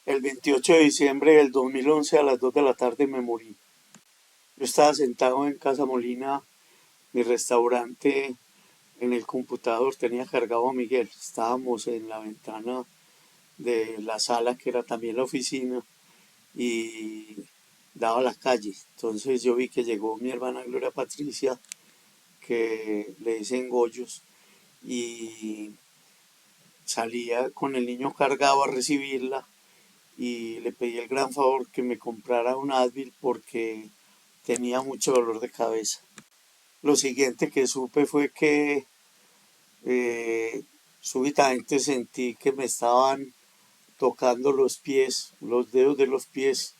El 28 de diciembre del 2011 a las 2 de la tarde me morí. Yo estaba sentado en Casa Molina, mi restaurante, en el computador, tenía cargado a Miguel. Estábamos en la ventana de la sala, que era también la oficina, y daba a la calle. Entonces yo vi que llegó mi hermana Gloria Patricia, que le dicen Goyos, y salía con el niño cargado a recibirla y le pedí el gran favor que me comprara un Advil porque tenía mucho dolor de cabeza. Lo siguiente que supe fue que eh, súbitamente sentí que me estaban tocando los pies, los dedos de los pies,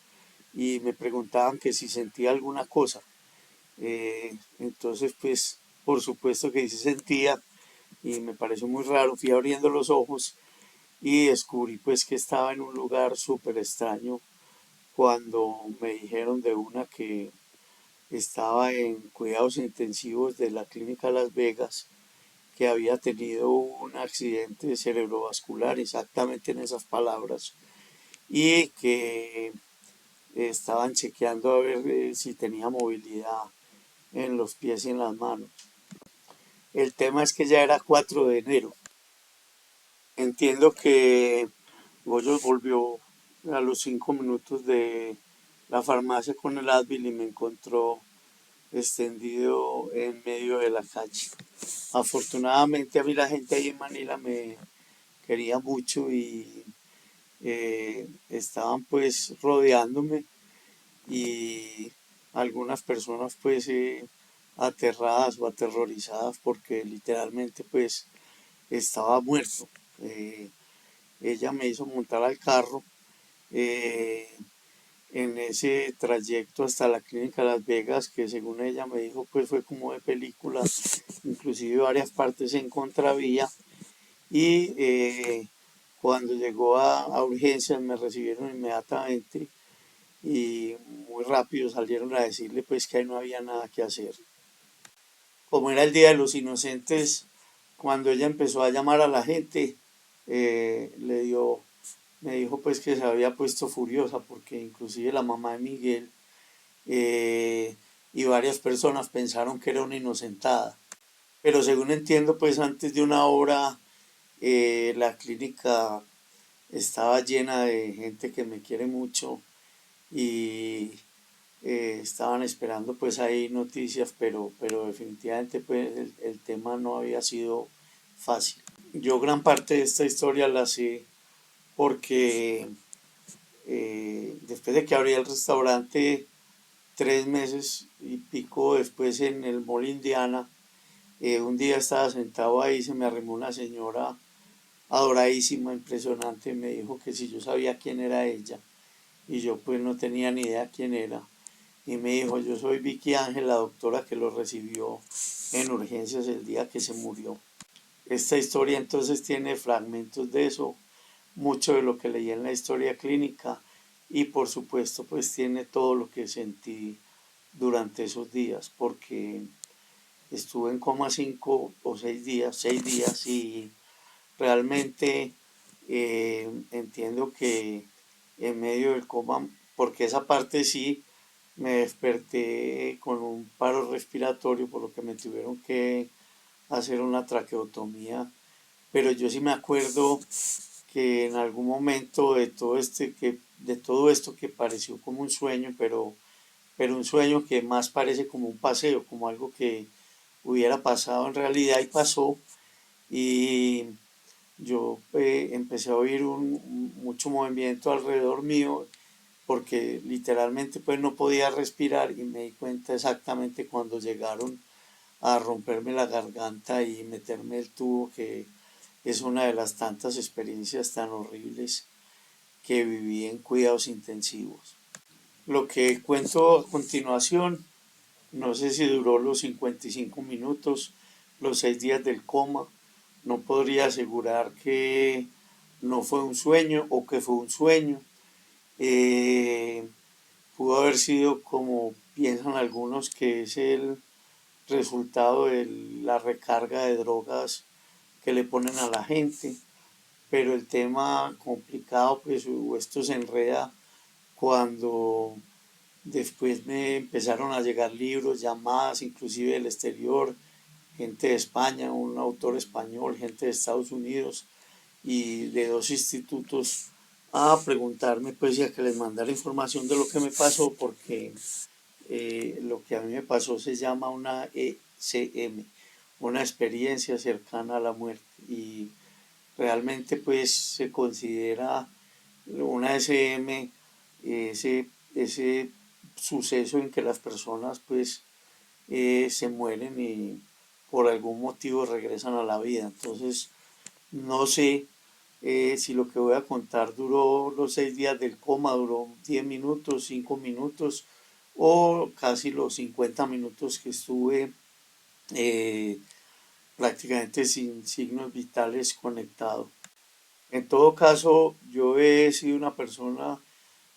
y me preguntaban que si sentía alguna cosa. Entonces, pues, por supuesto que sí sentía, y me pareció muy raro. Fui abriendo los ojos y descubrí pues que estaba en un lugar súper extraño cuando me dijeron de una que estaba en cuidados intensivos de la clínica Las Vegas, que había tenido un accidente cerebrovascular, exactamente en esas palabras, y que estaban chequeando a ver si tenía movilidad en los pies y en las manos. El tema es que ya era 4 de enero. Entiendo que Goyo volvió a los 5 minutos de la farmacia con el Advil y me encontró extendido en medio de la calle. Afortunadamente a mí la gente ahí en Manila me quería mucho y estaban pues rodeándome, y algunas personas pues aterradas o aterrorizadas porque literalmente pues estaba muerto. Eh, Ella me hizo montar al carro. eh, en ese trayecto hasta la clínica Las Vegas, que según ella me dijo, pues fue como de película, inclusive varias partes en contravía, y cuando llegó a urgencias me recibieron inmediatamente y muy rápido salieron a decirle pues que ahí no había nada que hacer. Como era el Día de los Inocentes, cuando ella empezó a llamar a la gente, me dijo pues que se había puesto furiosa porque inclusive la mamá de Miguel y varias personas pensaron que era una inocentada. Pero según entiendo, pues antes de una hora la clínica estaba llena de gente que me quiere mucho y estaban esperando pues ahí noticias, pero definitivamente pues el tema no había sido fácil. Yo gran parte de esta historia la sé porque después de que abrí el restaurante 3 meses y pico después en el Mall Indiana, un día estaba sentado ahí, se me arrimó una señora adoradísima, impresionante, y me dijo que si yo sabía quién era ella, y yo pues no tenía ni idea quién era, y me dijo, yo soy Vicky Ángel, la doctora que lo recibió en urgencias el día que se murió. Esta historia entonces tiene fragmentos de eso, mucho de lo que leí en la historia clínica, y por supuesto pues tiene todo lo que sentí durante esos días, porque estuve en coma 5 o 6 días, 6 días, y realmente entiendo que en medio del coma, porque esa parte sí, me desperté con un paro respiratorio, por lo que me tuvieron que hacer una traqueotomía, pero yo sí me acuerdo que en algún momento de todo esto que pareció como un sueño, pero un sueño que más parece como un paseo, como algo que hubiera pasado en realidad y pasó, y yo empecé a oír mucho movimiento alrededor mío porque literalmente pues no podía respirar, y me di cuenta exactamente cuando llegaron a romperme la garganta y meterme el tubo, que es una de las tantas experiencias tan horribles que viví en cuidados intensivos. Lo que cuento a continuación, no sé si duró los 55 minutos, los 6 días del coma. No podría asegurar que no fue un sueño o que fue un sueño. Eh, Pudo haber sido como piensan algunos, que es el resultado de la recarga de drogas que le ponen a la gente. pero el tema complicado, pues, o esto se enreda cuando después me empezaron a llegar libros, llamadas, inclusive del exterior, gente de España, un autor español, gente de Estados Unidos y de dos institutos a preguntarme, pues, y a que les mandara información de lo que me pasó, porque lo que a mí me pasó se llama una ECM, una experiencia cercana a la muerte, y realmente pues se considera una ECM ese suceso en que las personas pues se mueren y por algún motivo regresan a la vida. Entonces no sé si lo que voy a contar duró los 6 días del coma, duró 10 minutos, 5 minutos o casi los 50 minutos que estuve eh, prácticamente sin signos vitales conectado. En todo caso, yo he sido una persona,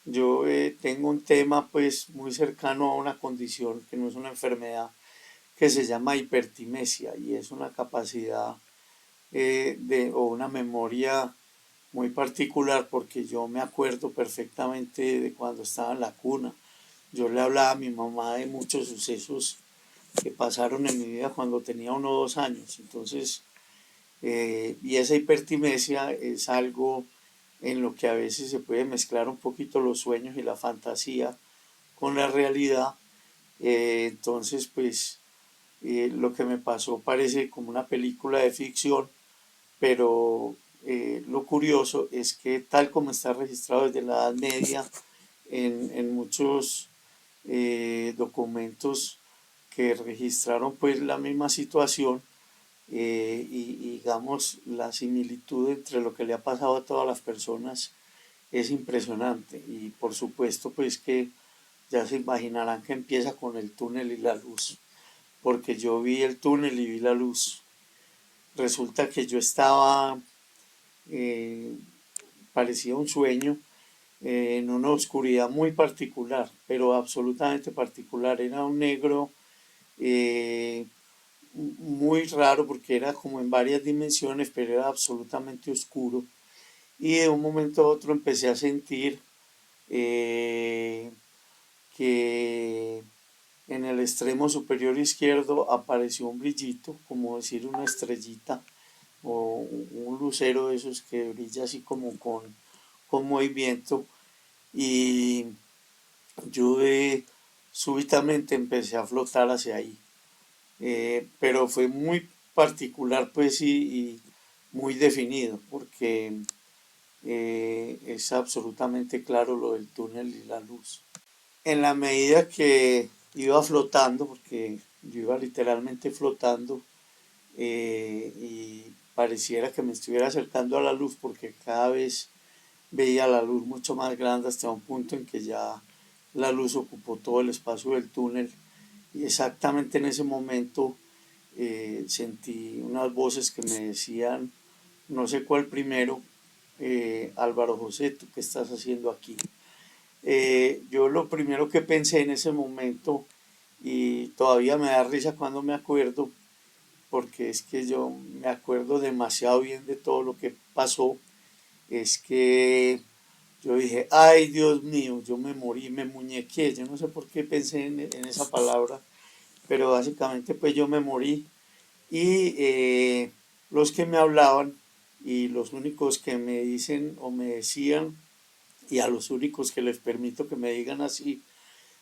yo tengo un tema pues muy cercano a una condición que no es una enfermedad, que se llama hipertimesia y es una capacidad o una memoria muy particular porque yo me acuerdo perfectamente de cuando estaba en la cuna. Yo le hablaba a mi mamá de muchos sucesos que pasaron en mi vida cuando tenía 1 o 2 años. Entonces, y esa hipertimesia es algo en lo que a veces se puede mezclar un poquito los sueños y la fantasía con la realidad. Entonces, pues, lo que me pasó parece como una película de ficción, pero lo curioso es que tal como está registrado desde la Edad Media en muchos documentos que registraron pues la misma situación, y digamos la similitud entre lo que le ha pasado a todas las personas es impresionante, y por supuesto pues que ya se imaginarán que empieza con el túnel y la luz, porque yo vi el túnel y vi la luz. Resulta que yo estaba, eh, parecía un sueño, en una oscuridad muy particular, pero absolutamente particular. Era un negro eh, muy raro porque era como en varias dimensiones, pero era absolutamente oscuro. Y de un momento a otro empecé a sentir eh, que en el extremo superior izquierdo apareció un brillito, como decir una estrellita o un lucero de esos que brilla así como con movimiento. Y yo súbitamente empecé a flotar hacia ahí. Pero fue muy particular pues y muy definido porque es absolutamente claro lo del túnel y la luz. En la medida que iba flotando, porque yo iba literalmente flotando, y pareciera que me estuviera acercando a la luz porque cada vez veía la luz mucho más grande hasta un punto en que ya la luz ocupó todo el espacio del túnel, y exactamente en ese momento sentí unas voces que me decían, no sé cuál primero, Álvaro José, ¿tú qué estás haciendo aquí? Yo lo primero que pensé en ese momento, y todavía me da risa cuando me acuerdo, porque es que yo me acuerdo demasiado bien de todo lo que pasó, es que yo dije, ay Dios mío, yo me morí, me muñequé, yo no sé por qué pensé en esa palabra, pero básicamente pues yo me morí, y los que me hablaban y los únicos que me dicen o me decían, y a los únicos que les permito que me digan así,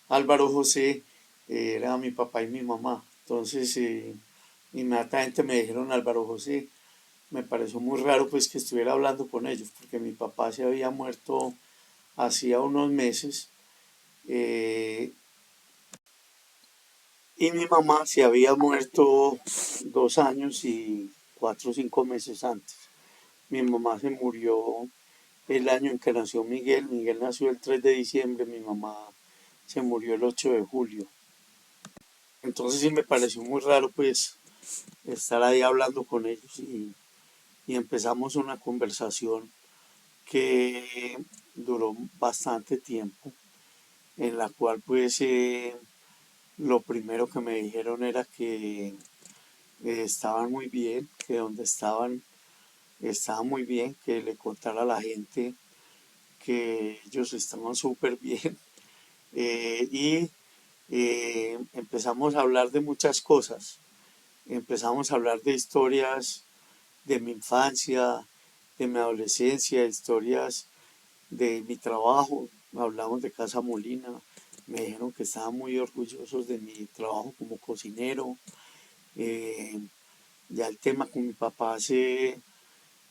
Álvaro José, era mi papá y mi mamá. Entonces, inmediatamente me dijeron Álvaro José. Me pareció muy raro pues que estuviera hablando con ellos, porque mi papá se había muerto hacía unos meses, eh, y mi mamá se había muerto 2 años y 4 o 5 meses antes. Mi mamá se murió el año en que nació Miguel. Miguel nació el 3 de diciembre, mi mamá se murió el 8 de julio. Entonces sí me pareció muy raro pues estar ahí hablando con ellos, y empezamos una conversación que duró bastante tiempo, en la cual pues lo primero que me dijeron era que estaban muy bien, que donde estaban estaba muy bien, que le contara a la gente que ellos estaban súper bien. Y empezamos a hablar de muchas cosas. Empezamos a hablar de historias de mi infancia, de mi adolescencia, historias de mi trabajo. Hablamos de Casa Molina. Me dijeron que estaban muy orgullosos de mi trabajo como cocinero. Eh, ya el tema con mi papá se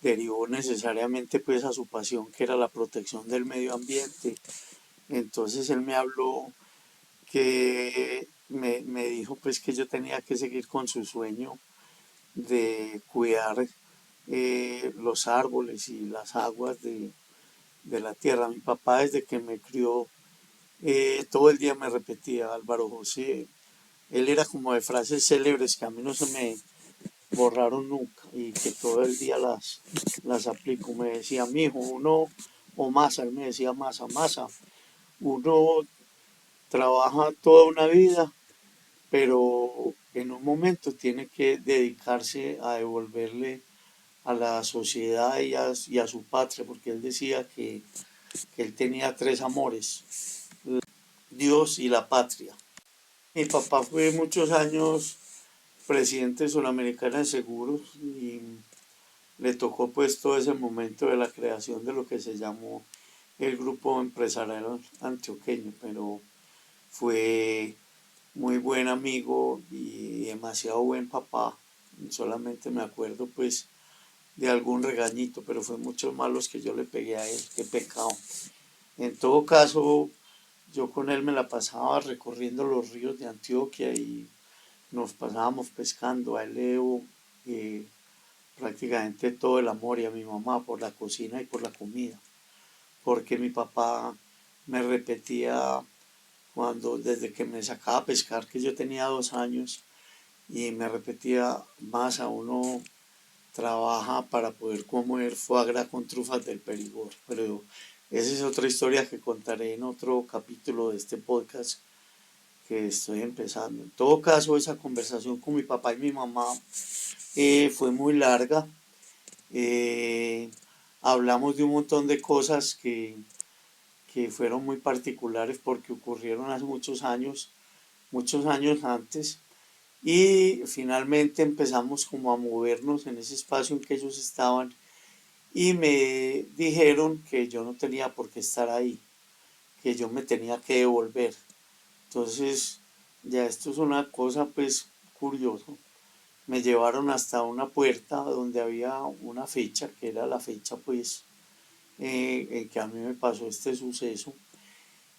derivó necesariamente pues a su pasión, que era la protección del medio ambiente. Entonces él me habló, que me dijo pues que yo tenía que seguir con su sueño de cuidar los árboles y las aguas de la tierra. Mi papá, desde que me crió, todo el día me repetía: Álvaro José. Él era como de frases célebres que a mí no se me borraron nunca y que todo el día las aplico. Me decía: mi hijo, uno, o Masa, él me decía: Masa, Masa, uno trabaja toda una vida, pero en un momento tiene que dedicarse a devolverle a la sociedad y a su patria, porque él decía que él tenía tres amores: Dios y la patria. Mi papá fue muchos años presidente suramericana de seguros y le tocó pues todo ese momento de la creación de lo que se llamó el grupo empresarial antioqueño, pero fue muy buen amigo y demasiado buen papá. Solamente me acuerdo pues de algún regañito, pero fue muchos malos que yo le pegué a él, qué pecado. En todo caso, yo con él me la pasaba recorriendo los ríos de Antioquia y nos pasábamos pescando. A él le debo prácticamente todo el amor, y a mi mamá por la cocina y por la comida, porque mi papá me repetía cuando, desde que me sacaba a pescar, que yo tenía 2 años, y me repetía: más a uno trabaja para poder comer foie gras con trufas del Perigord. Pero esa es otra historia que contaré en otro capítulo de este podcast que estoy empezando. En todo caso, esa conversación con mi papá y mi mamá fue muy larga. Eh, Hablamos de un montón de cosas que fueron muy particulares porque ocurrieron hace muchos años antes. Y finalmente empezamos como a movernos en ese espacio en que ellos estaban, y me dijeron que yo no tenía por qué estar ahí, que yo me tenía que devolver. Entonces, ya esto es una cosa pues curiosa. Me llevaron hasta una puerta donde había una fecha, que era la fecha pues en que a mí me pasó este suceso.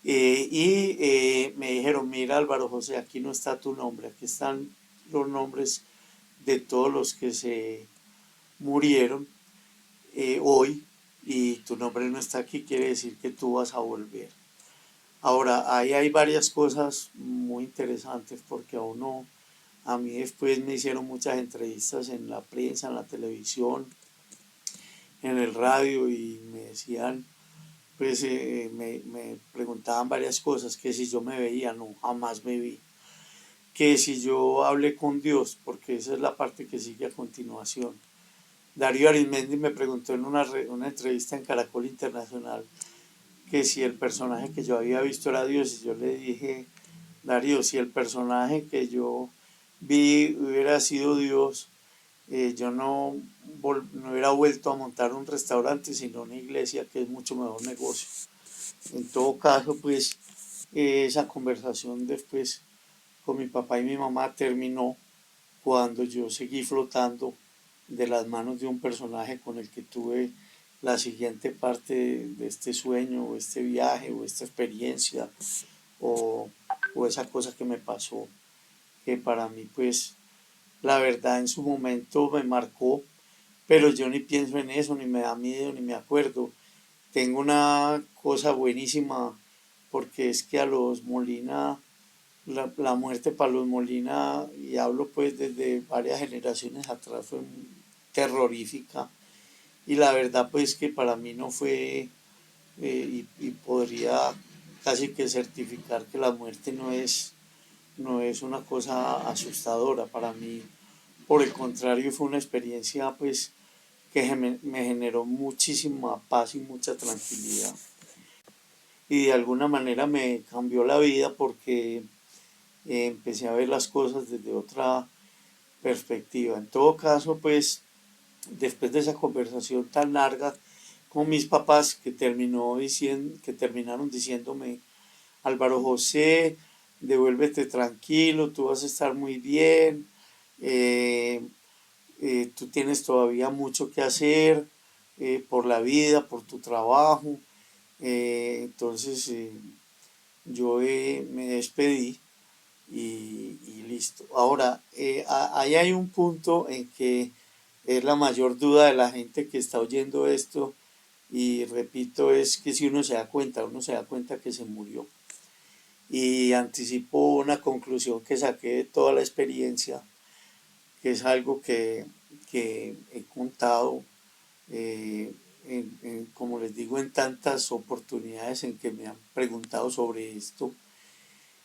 Me dijeron: mira, Álvaro José, aquí no está tu nombre, aquí están los nombres de todos los que se murieron hoy, y tu nombre no está aquí, quiere decir que tú vas a volver. Ahora, ahí hay varias cosas muy interesantes, porque a mí después me hicieron muchas entrevistas en la prensa, en la televisión, en el radio, y me decían, pues me preguntaban varias cosas: que si yo me veía. No, jamás me vi. Que si yo hablé con Dios, porque esa es la parte que sigue a continuación. Darío Arizmendi me preguntó en una entrevista en Caracol Internacional que si el personaje que yo había visto era Dios, y yo le dije: Darío, si el personaje que yo vi hubiera sido Dios, yo no hubiera vuelto a montar un restaurante, sino una iglesia, que es mucho mejor negocio. En todo caso, pues esa conversación después con mi papá y mi mamá terminó cuando yo seguí flotando de las manos de un personaje con el que tuve la siguiente parte de este sueño, o este viaje, o esta experiencia, o, o esa cosa que me pasó, que para mí pues la verdad en su momento me marcó, pero yo ni pienso en eso, ni me da miedo, ni me acuerdo. Tengo una cosa buenísima, porque es que a los Molina, la muerte para los Molina, y hablo pues desde varias generaciones atrás, fue terrorífica. Y la verdad pues que para mí no fue, y podría casi que certificar que la muerte no es una cosa asustadora para mí. Por el contrario, fue una experiencia pues me generó muchísima paz y mucha tranquilidad. Y de alguna manera me cambió la vida porque empecé a ver las cosas desde otra perspectiva. En todo caso, pues después de esa conversación tan larga con mis papás que terminaron diciéndome: Álvaro José, devuélvete tranquilo, tú vas a estar muy bien, eh, tú tienes todavía mucho que hacer por la vida, por tu trabajo. Entonces yo me despedí y listo. Ahora, ahí hay un punto en que es la mayor duda de la gente que está oyendo esto, y repito, es que si uno se da cuenta que se murió. Y anticipo una conclusión que saqué de toda la experiencia, que es algo que he contado, como les digo, en tantas oportunidades en que me han preguntado sobre esto,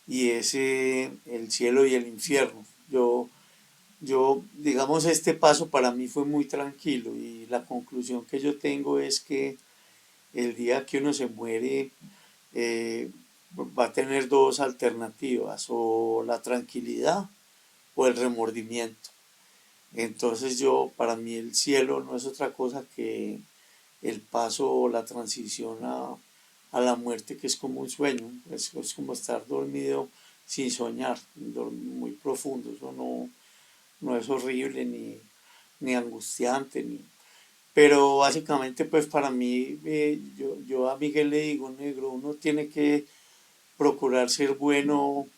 y es el cielo y el infierno. Digamos, este paso para mí fue muy tranquilo, y la conclusión que yo tengo es que el día que uno se muere eh, va a tener dos alternativas: o la tranquilidad o el remordimiento. Entonces para mí el cielo no es otra cosa que el paso o la transición a la muerte, que es como un sueño, es como estar dormido sin soñar, muy profundo. Eso no es horrible ni angustiante, pero básicamente pues para mí, yo a Miguel le digo: negro, uno tiene que procurar ser bueno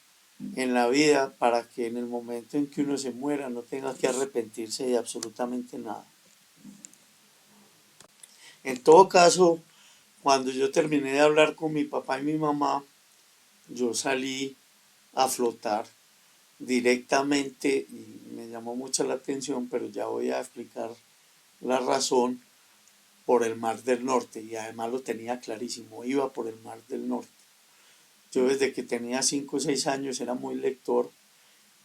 en la vida para que en el momento en que uno se muera no tenga que arrepentirse de absolutamente nada. En todo caso, cuando yo terminé de hablar con mi papá y mi mamá, yo salí a flotar directamente, y me llamó mucho la atención, pero ya voy a explicar la razón: por el Mar del Norte. Y además lo tenía clarísimo, iba por el Mar del Norte. Yo desde que tenía 5 o 6 años era muy lector.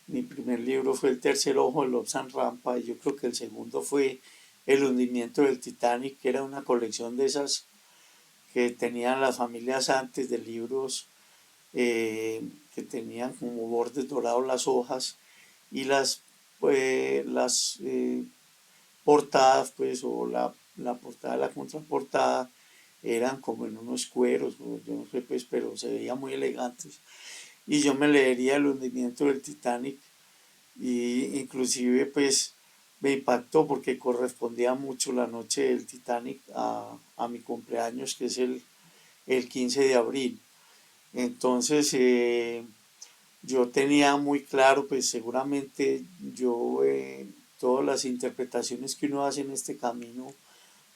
Mi primer libro fue El tercer ojo de Lobsang Rampa, y yo creo que el segundo fue El hundimiento del Titanic, que era una colección de esas que tenían las familias antes, de libros que tenían como bordes dorados las hojas, y las portadas, pues, o la portada, la contraportada, eran como en unos cueros, yo no sé, pues, pero se veía muy elegantes. Y yo me leería El hundimiento del Titanic, y inclusive pues me impactó porque correspondía mucho la noche del Titanic a mi cumpleaños, que es el 15 de abril. Entonces yo tenía muy claro, pues seguramente todas las interpretaciones que uno hace en este camino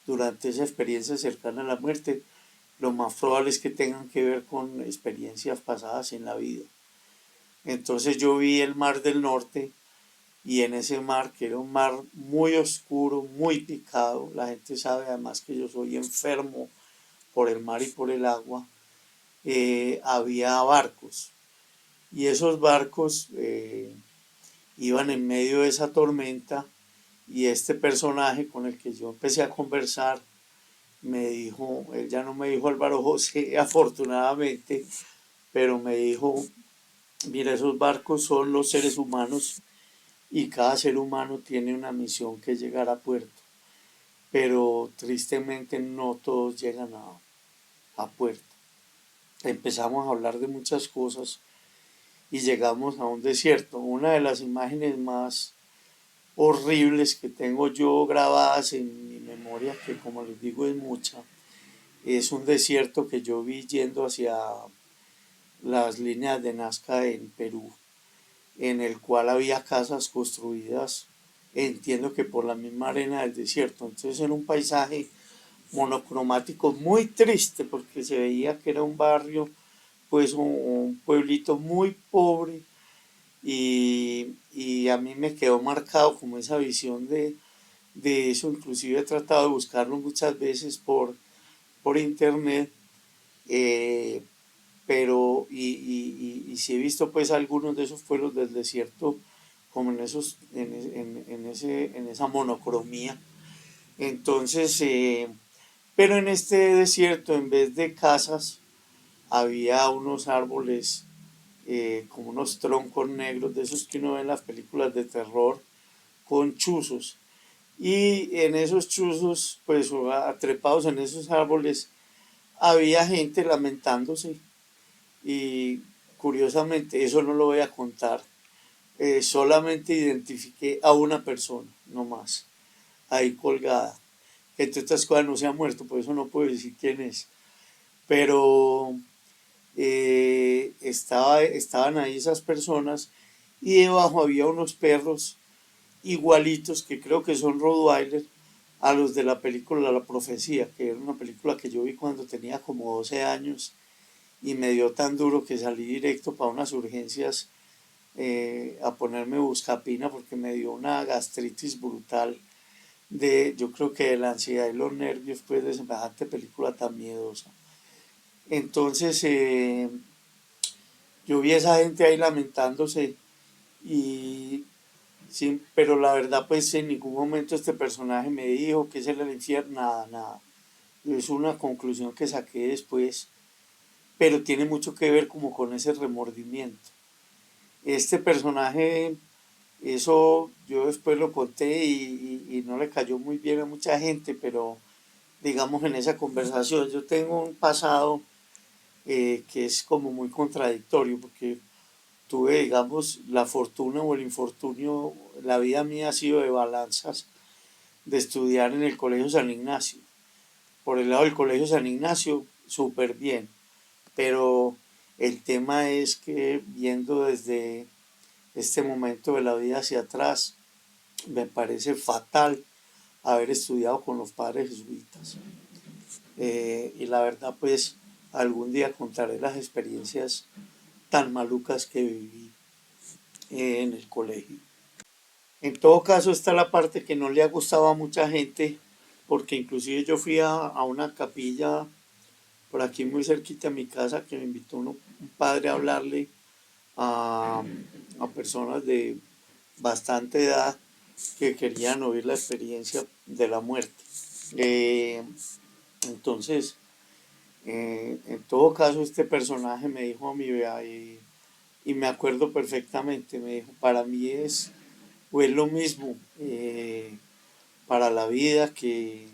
durante esa experiencia cercana a la muerte, lo más probable es que tengan que ver con experiencias pasadas en la vida. Entonces yo vi el Mar del Norte, y en ese mar, que era un mar muy oscuro, muy picado, la gente sabe además que yo soy enfermo por el mar y por el agua, había barcos, y esos barcos iban en medio de esa tormenta, y este personaje con el que yo empecé a conversar me dijo: él ya no me dijo Álvaro José, afortunadamente, pero me dijo: mira, esos barcos son los seres humanos, y cada ser humano tiene una misión, que es llegar a puerto, pero tristemente no todos llegan a puerto. Empezamos a hablar de muchas cosas y llegamos a un desierto. Una de las imágenes más horribles que tengo yo grabadas en mi memoria, que como les digo es mucha, es un desierto que yo vi yendo hacia las líneas de Nazca en Perú, en el cual había casas construidas, entiendo que por la misma arena del desierto. Entonces era un paisaje monocromático muy triste, porque se veía que era un barrio, pues un pueblito muy pobre, y a mí me quedó marcado como esa visión de eso. Inclusive he tratado de buscarlo muchas veces por internet, eh, pero y sí he visto pues algunos de esos pueblos del desierto como en esa monocromía. Entonces, pero en este desierto, en vez de casas, había unos árboles, como unos troncos negros, de esos que uno ve en las películas de terror, con chuzos. Y en esos chuzos, pues atrepados en esos árboles, había gente lamentándose. Y curiosamente, eso no lo voy a contar, solamente identifiqué a una persona, no más, ahí colgada. Entre otras cosas no se ha muerto, por eso no puedo decir quién es. Pero estaban ahí esas personas y debajo había unos perros igualitos que creo que son Rottweiler a los de la película La Profecía, que era una película que yo vi cuando tenía como 12 años y me dio tan duro que salí directo para unas urgencias, a ponerme buscapina porque me dio una gastritis brutal yo creo que de la ansiedad y los nervios pues de semejante película tan miedosa. Entonces, yo vi a esa gente ahí lamentándose y sí, pero la verdad pues en ningún momento este personaje me dijo que es el infierno, nada, nada. Es una conclusión que saqué después, pero tiene mucho que ver como con ese remordimiento. Este personaje, eso yo después lo conté y no le cayó muy bien a mucha gente, pero digamos en esa conversación yo tengo un pasado, que es como muy contradictorio, porque tuve, digamos, la fortuna o el infortunio, la vida mía ha sido de balanzas, de estudiar en el Colegio San Ignacio. Por el lado del Colegio San Ignacio, súper bien, pero el tema es que viendo desde este momento de la vida hacia atrás, me parece fatal haber estudiado con los padres jesuitas. Y la verdad, pues, algún día contaré las experiencias tan malucas que viví, en el colegio. En todo caso, está la parte que no le ha gustado a mucha gente, porque inclusive yo fui a una capilla por aquí muy cerquita de mi casa que me invitó un padre a hablarle a, a personas de bastante edad que querían oír la experiencia de la muerte. Eh, entonces, en todo caso, este personaje me dijo a mi vea, y me acuerdo perfectamente, me dijo, para mí es lo mismo, para la vida que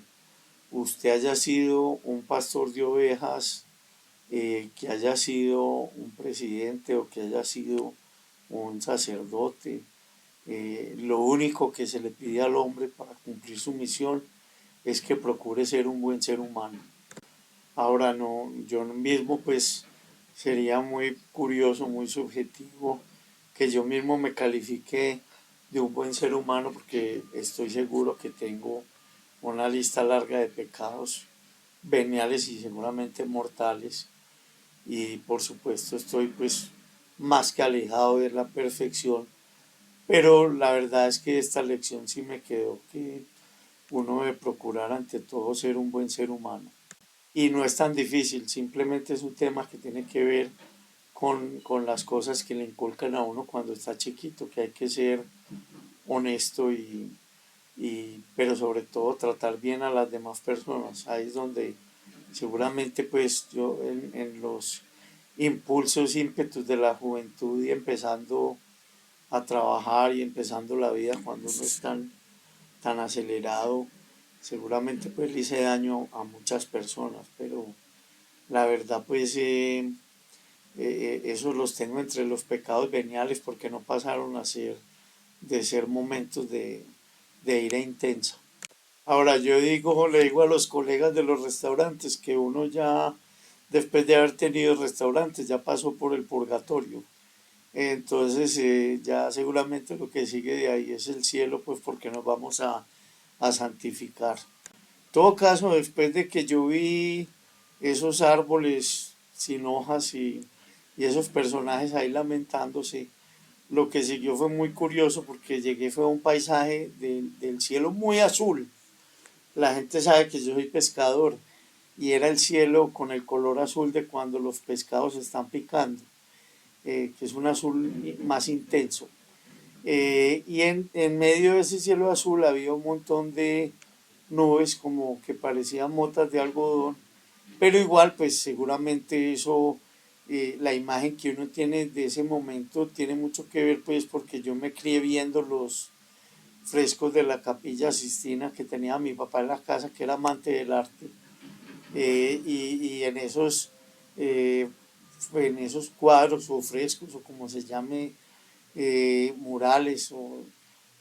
usted haya sido un pastor de ovejas, que haya sido un presidente o que haya sido un sacerdote. Lo único que se le pide al hombre para cumplir su misión es que procure ser un buen ser humano. Ahora no, yo mismo pues sería muy curioso, muy subjetivo que yo mismo me califique de un buen ser humano porque estoy seguro que tengo una lista larga de pecados veniales y seguramente mortales, y por supuesto estoy pues más que alejado de la perfección, pero la verdad es que esta lección sí me quedó que uno debe procurar ante todo ser un buen ser humano. Y no es tan difícil, simplemente es un tema que tiene que ver con las cosas que le inculcan a uno cuando está chiquito, que hay que ser honesto pero sobre todo tratar bien a las demás personas. Ahí es donde seguramente pues yo en los impulsos, ímpetus de la juventud y empezando a trabajar y empezando la vida cuando uno es tan acelerado, seguramente pues le hice daño a muchas personas, pero la verdad pues, esos los tengo entre los pecados veniales porque no pasaron a ser de ser momentos de ira intensa. Ahora yo digo, le digo a los colegas de los restaurantes que uno ya, después de haber tenido restaurantes, ya pasó por el purgatorio. Entonces, ya seguramente lo que sigue de ahí es el cielo, pues porque nos vamos a santificar. En todo caso, después de que yo vi esos árboles sin hojas y esos personajes ahí lamentándose, lo que siguió fue muy curioso porque llegué fue a un paisaje del cielo muy azul. La gente sabe que yo soy pescador y era el cielo con el color azul de cuando los pescados están picando, que es un azul más intenso. Y en medio de ese cielo azul había un montón nubes como que parecían motas de algodón, pero igual pues seguramente eso, la imagen que uno tiene de ese momento tiene mucho que ver pues porque yo me crié viendo los frescos de la Capilla Sistina que tenía mi papá en la casa, que era amante del arte, y eh, en esos cuadros o frescos o como se llame, murales,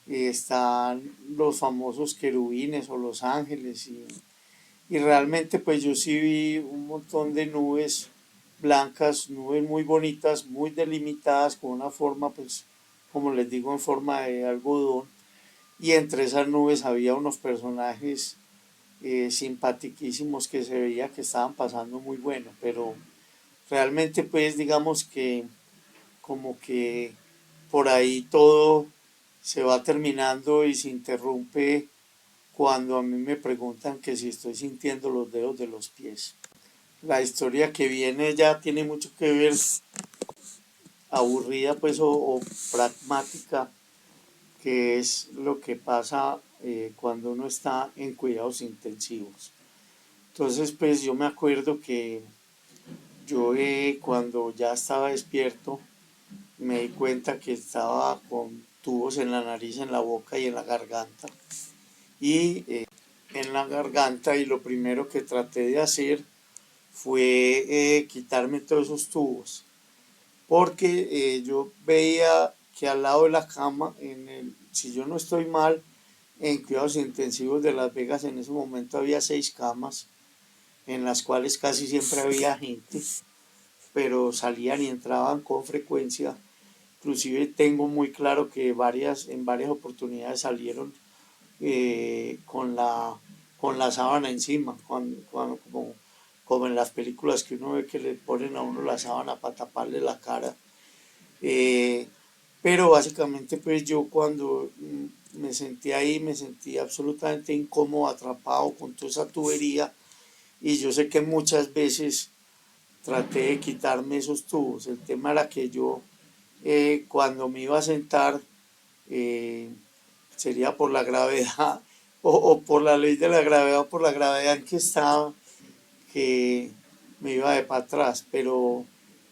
están los famosos querubines o los ángeles, y realmente pues yo sí vi un montón de nubes blancas, nubes muy bonitas, muy delimitadas, con una forma pues, como les digo, en forma de algodón, y entre esas nubes había unos personajes simpaticísimos que se veía que estaban pasando muy bueno, pero realmente pues digamos que como que por ahí todo se va terminando y se interrumpe cuando a mí me preguntan que si estoy sintiendo los dedos de los pies. La historia que viene ya tiene mucho que ver, aburrida pues o pragmática, que es lo que pasa cuando uno está en cuidados intensivos. Entonces pues yo me acuerdo que yo cuando ya estaba despierto me di cuenta que estaba con tubos en la nariz, en la boca y en la garganta. Y en la garganta, y lo primero que traté de hacer fue quitarme todos esos tubos, porque yo veía que al lado de la cama, si yo no estoy mal, en cuidados intensivos de Las Vegas en ese momento había 6 camas, en las cuales casi siempre había gente, pero salían y entraban con frecuencia. Inclusive tengo muy claro que en varias oportunidades salieron con la sábana encima, como en las películas que uno ve que le ponen a uno la sábana para taparle la cara. Eh, pero básicamente pues yo cuando me sentí ahí me sentí absolutamente incómodo, atrapado con toda esa tubería, y yo sé que muchas veces traté de quitarme esos tubos. El tema era que yo cuando me iba a sentar, eh, sería por la gravedad o por la ley de la gravedad o por la gravedad en que estaba, que me iba de para atrás, pero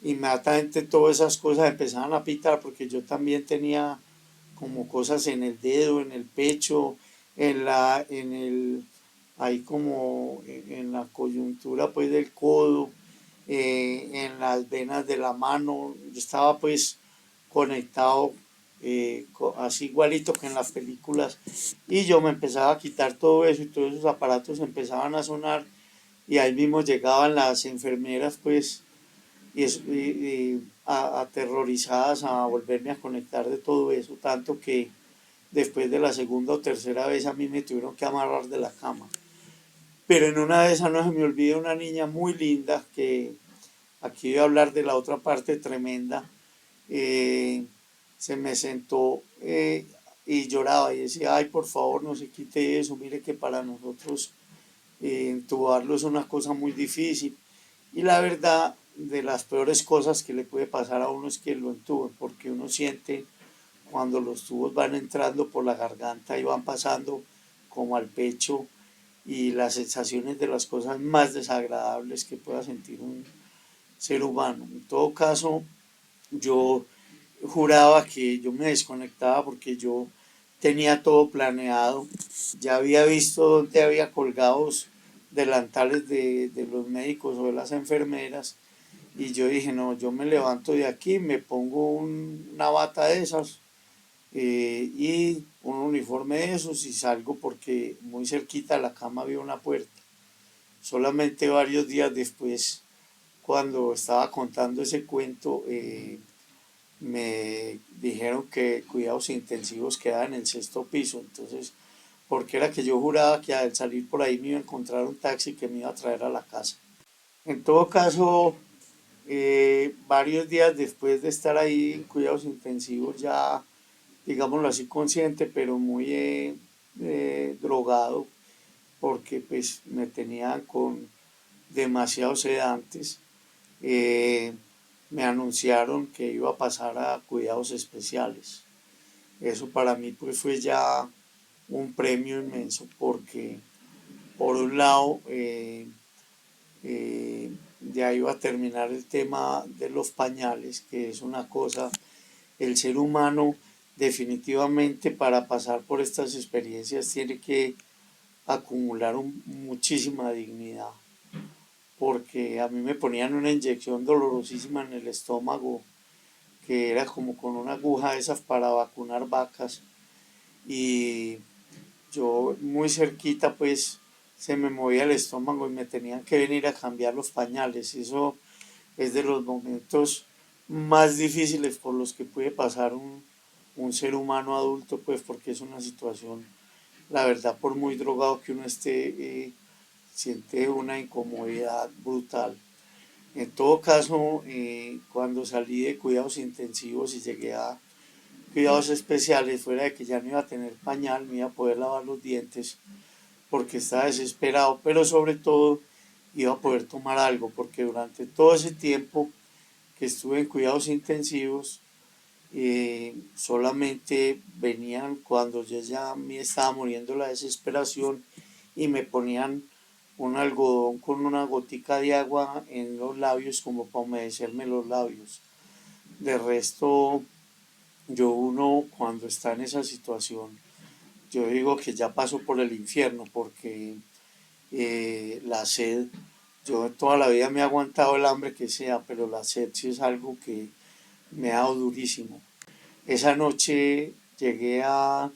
inmediatamente todas esas cosas empezaban a pitar porque yo también tenía como cosas en el dedo, en el pecho, ahí como en la coyuntura pues del codo, en las venas de la mano. Yo estaba pues conectado así igualito que en las películas, y yo me empezaba a quitar todo eso y todos esos aparatos empezaban a sonar, y ahí mismo llegaban las enfermeras pues aterrorizadas a volverme a conectar de todo eso, tanto que después de la segunda o tercera vez a mí me tuvieron que amarrar de la cama. Pero en una de esas no se me olvida una niña muy linda, que aquí voy a hablar de la otra parte tremenda. eh, Se me sentó y lloraba y decía, ay, por favor, no se quite eso, mire que para nosotros entubarlo es una cosa muy difícil. Y la verdad, de las peores cosas que le puede pasar a uno es que lo entuben, porque uno siente cuando los tubos van entrando por la garganta y van pasando como al pecho, y las sensaciones de las cosas más desagradables que pueda sentir un ser humano. En todo caso, yo juraba que yo me desconectaba porque yo tenía todo planeado, ya había visto dónde había colgados delantales de los médicos o de las enfermeras, y yo dije, no, yo me levanto de aquí, me pongo una bata de esas y un uniforme de esos y salgo, porque muy cerquita de la cama había una puerta. Solamente varios días después, cuando estaba contando ese cuento, me dijeron que cuidados intensivos quedaba en el sexto piso. Entonces, porque era que yo juraba que al salir por ahí me iba a encontrar un taxi que me iba a traer a la casa. En todo caso, varios días después de estar ahí en cuidados intensivos, ya digámoslo así consciente, pero muy drogado, porque pues me tenían con demasiados sedantes, eh, me anunciaron que iba a pasar a cuidados especiales. Eso para mí pues fue ya un premio inmenso, porque Por un lado, ya iba a terminar el tema de los pañales, que es una cosa, el ser humano definitivamente para pasar por estas experiencias tiene que acumular muchísima dignidad, porque a mí me ponían una inyección dolorosísima en el estómago, que era como con una aguja de esas para vacunar vacas, y yo muy cerquita pues se me movía el estómago y me tenían que venir a cambiar los pañales. Eso es de los momentos más difíciles por los que puede pasar un ser humano adulto, pues porque es una situación, la verdad, por muy drogado que uno esté, siente una incomodidad brutal. En todo caso, cuando salí de cuidados intensivos y llegué a cuidados especiales, fuera de que ya no iba a tener pañal, me iba a poder lavar los dientes, porque estaba desesperado, pero sobre todo iba a poder tomar algo, porque durante todo ese tiempo que estuve en cuidados intensivos, solamente venían cuando yo ya me estaba muriendo la desesperación y me ponían un algodón con una gotica de agua en los labios como para humedecerme los labios. De resto, yo uno cuando está en esa situación, yo digo que ya pasó por el infierno porque la sed, yo toda la vida me he aguantado el hambre que sea, pero la sed sí es algo que me ha dado durísimo. Esa noche llegué a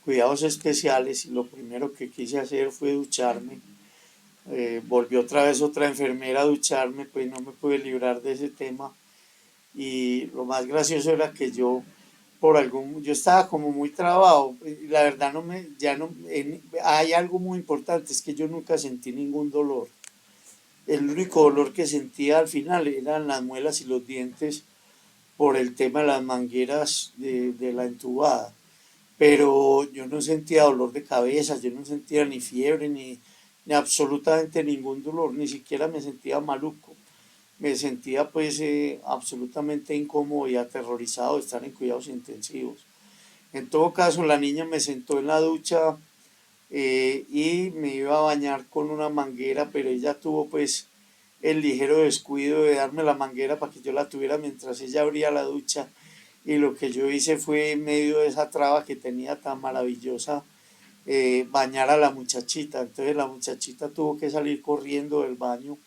cuidados especiales y lo primero que quise hacer fue ducharme. Volvió otra vez otra enfermera a ducharme, pues no me pude librar de ese tema. Y lo más gracioso era que yo estaba como muy trabado. Y la verdad no me, ya no, hay algo muy importante, es que yo nunca sentí ningún dolor. El único dolor que sentía al final eran las muelas y los dientes por el tema de las mangueras de la entubada. Pero yo no sentía dolor de cabeza, yo no sentía ni fiebre, ni absolutamente ningún dolor, ni siquiera me sentía maluco. Me sentía pues absolutamente incómodo y aterrorizado de estar en cuidados intensivos. En todo caso, la niña me sentó en la ducha y me iba a bañar con una manguera, pero ella tuvo pues el ligero descuido de darme la manguera para que yo la tuviera mientras ella abría la ducha. Y lo que yo hice fue, en medio de esa traba que tenía tan maravillosa, bañar a la muchachita. Entonces la muchachita tuvo que salir corriendo del baño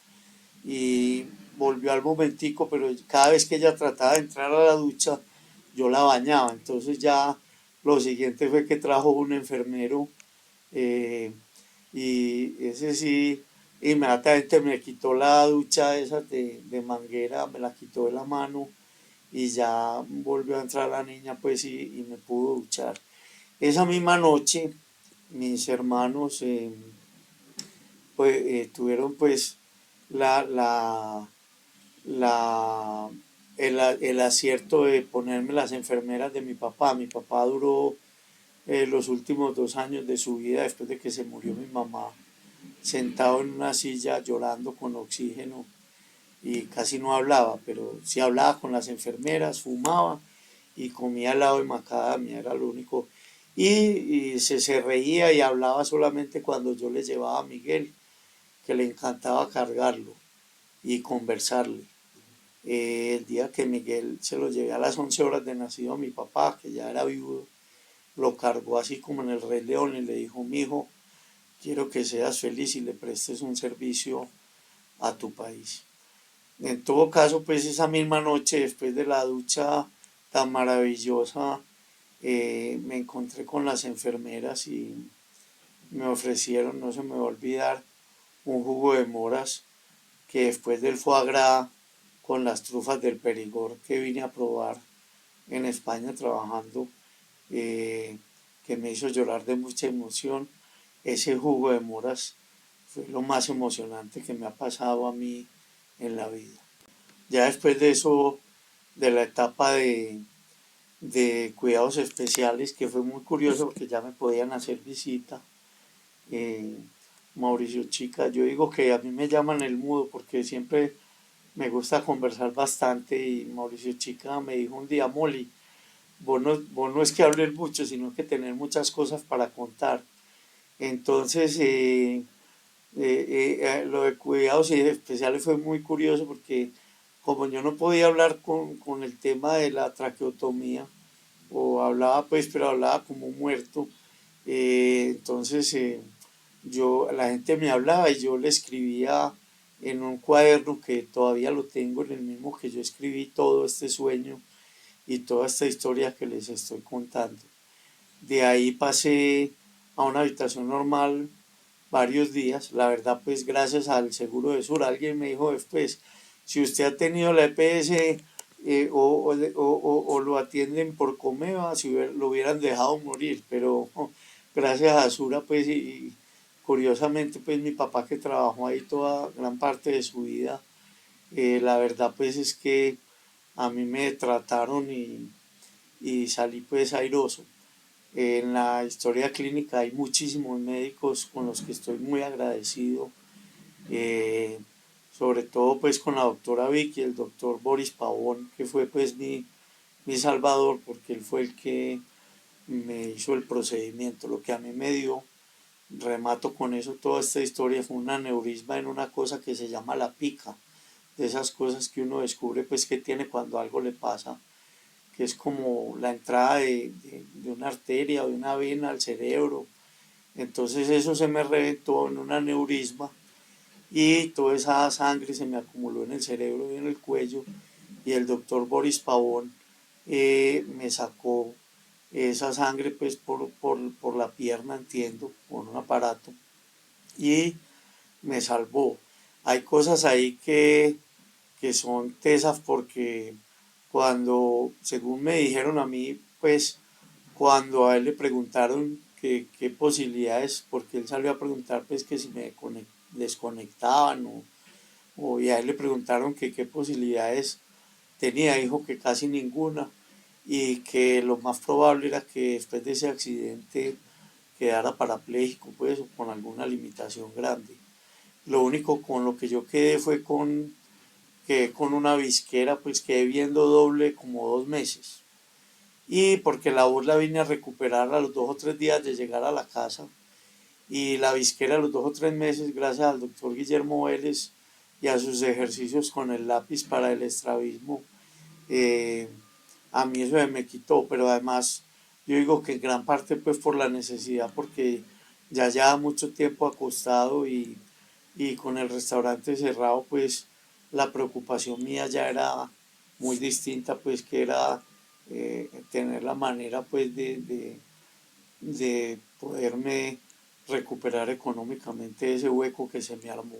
y volvió al momentico, pero cada vez que ella trataba de entrar a la ducha, yo la bañaba. Entonces ya lo siguiente fue que trajo un enfermero, eh, y ese sí, inmediatamente me quitó la ducha esa de manguera, me la quitó de la mano y ya volvió a entrar la niña pues y me pudo duchar. Esa misma noche mis hermanos pues, tuvieron pues la, la, la, el acierto de ponerme las enfermeras de mi papá. Mi papá duró los últimos 2 años de su vida después de que se murió mi mamá, sentado en una silla llorando con oxígeno y casi no hablaba, pero sí hablaba con las enfermeras, fumaba y comía helado de macadamia, era lo único. Y se reía y hablaba solamente cuando yo le llevaba a Miguel, que le encantaba cargarlo y conversarle. El día que Miguel se lo llevé a las 11 horas de nacido a mi papá, que ya era viudo, lo cargó así como en el Rey León y le dijo: mi hijo, quiero que seas feliz y le prestes un servicio a tu país. En todo caso, pues esa misma noche, después de la ducha tan maravillosa, me encontré con las enfermeras y me ofrecieron, no se me va a olvidar, un jugo de moras que después del foie gras con las trufas del Perigord que vine a probar en España trabajando, eh, que me hizo llorar de mucha emoción, ese jugo de moras fue lo más emocionante que me ha pasado a mí en la vida. Ya después de eso, de la etapa de cuidados especiales, que fue muy curioso porque ya me podían hacer visita, eh, Mauricio Chica, yo digo que a mí me llaman el mudo porque siempre me gusta conversar bastante, y Mauricio Chica me dijo un día: Molly, vos no es que hables mucho, sino que tener muchas cosas para contar. Entonces, lo de cuidados especiales fue muy curioso porque como yo no podía hablar con el tema de la traqueotomía, o hablaba pues, pero hablaba como muerto, entonces la gente me hablaba y yo le escribía en un cuaderno que todavía lo tengo, en el mismo que yo escribí todo este sueño y toda esta historia que les estoy contando. De ahí pasé a una habitación normal varios días. La verdad, pues gracias al seguro de Sur, alguien me dijo después, si usted ha tenido la EPS o lo atienden por Comeva, si lo hubieran dejado morir, pero gracias a Sura, pues y curiosamente, pues mi papá que trabajó ahí toda gran parte de su vida, la verdad pues es que a mí me trataron y salí pues airoso. En la historia clínica hay muchísimos médicos con los que estoy muy agradecido, eh, sobre todo pues con la doctora Vicky, el doctor Boris Pavón, que fue pues mi salvador porque él fue el que me hizo el procedimiento. Lo que a mí me dio, remato con eso toda esta historia, fue un aneurisma en una cosa que se llama la pica, de esas cosas que uno descubre pues que tiene cuando algo le pasa, que es como la entrada de una arteria o de una vena al cerebro. Entonces eso se me reventó en un aneurisma y toda esa sangre se me acumuló en el cerebro y en el cuello y el doctor Boris Pavón me sacó esa sangre pues por la pierna, entiendo, con un aparato y me salvó. Hay cosas ahí que son tesas porque cuando, según me dijeron a mí, pues cuando a él le preguntaron qué posibilidades, porque él salió a preguntar pues que si me desconectaban o y a él le preguntaron que qué posibilidades tenía, dijo que casi ninguna y que lo más probable era que después de ese accidente quedara parapléjico pues o con alguna limitación grande. Lo único con lo que yo quedé fue con una visquera, pues quedé viendo doble como 2 meses. Y porque la voz la vine a recuperar a los 2 o 3 días de llegar a la casa. Y la visquera a los 2 o 3 meses, gracias al doctor Guillermo Vélez y a sus ejercicios con el lápiz para el estrabismo, eh, a mí eso me quitó, pero además yo digo que en gran parte pues por la necesidad, porque ya llevaba mucho tiempo acostado y con el restaurante cerrado, pues la preocupación mía ya era muy distinta, pues que era tener la manera pues de poderme recuperar económicamente ese hueco que se me armó.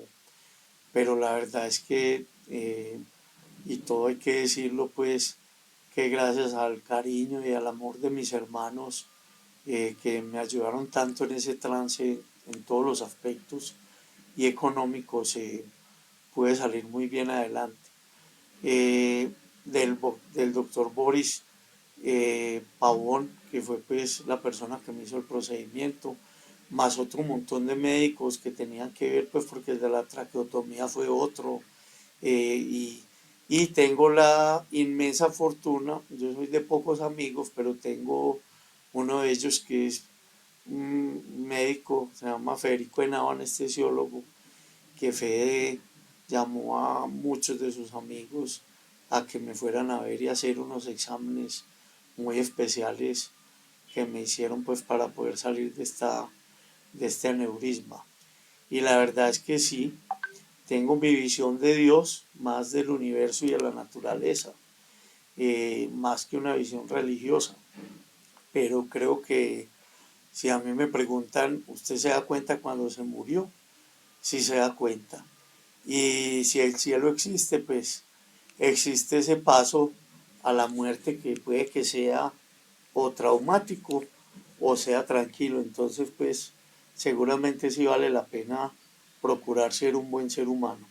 Pero la verdad es que, y todo hay que decirlo, pues que gracias al cariño y al amor de mis hermanos que me ayudaron tanto en ese trance en todos los aspectos y económicos, pude salir muy bien adelante. Del doctor Boris Pavón, que fue pues la persona que me hizo el procedimiento, más otro montón de médicos que tenían que ver, pues porque el de la traqueotomía fue otro, y tengo la inmensa fortuna, yo soy de pocos amigos, pero tengo uno de ellos que es un médico, se llama Federico Henao, anestesiólogo, que Fede llamó a muchos de sus amigos a que me fueran a ver y hacer unos exámenes muy especiales que me hicieron pues para poder salir de este aneurisma. Y la verdad es que sí, tengo mi visión de Dios, más del universo y de la naturaleza, más que una visión religiosa. Pero creo que si a mí me preguntan, ¿usted se da cuenta cuando se murió? Sí se da cuenta. Y si el cielo existe, pues existe ese paso a la muerte que puede que sea o traumático o sea tranquilo. Entonces, pues seguramente sí vale la pena procurar ser un buen ser humano.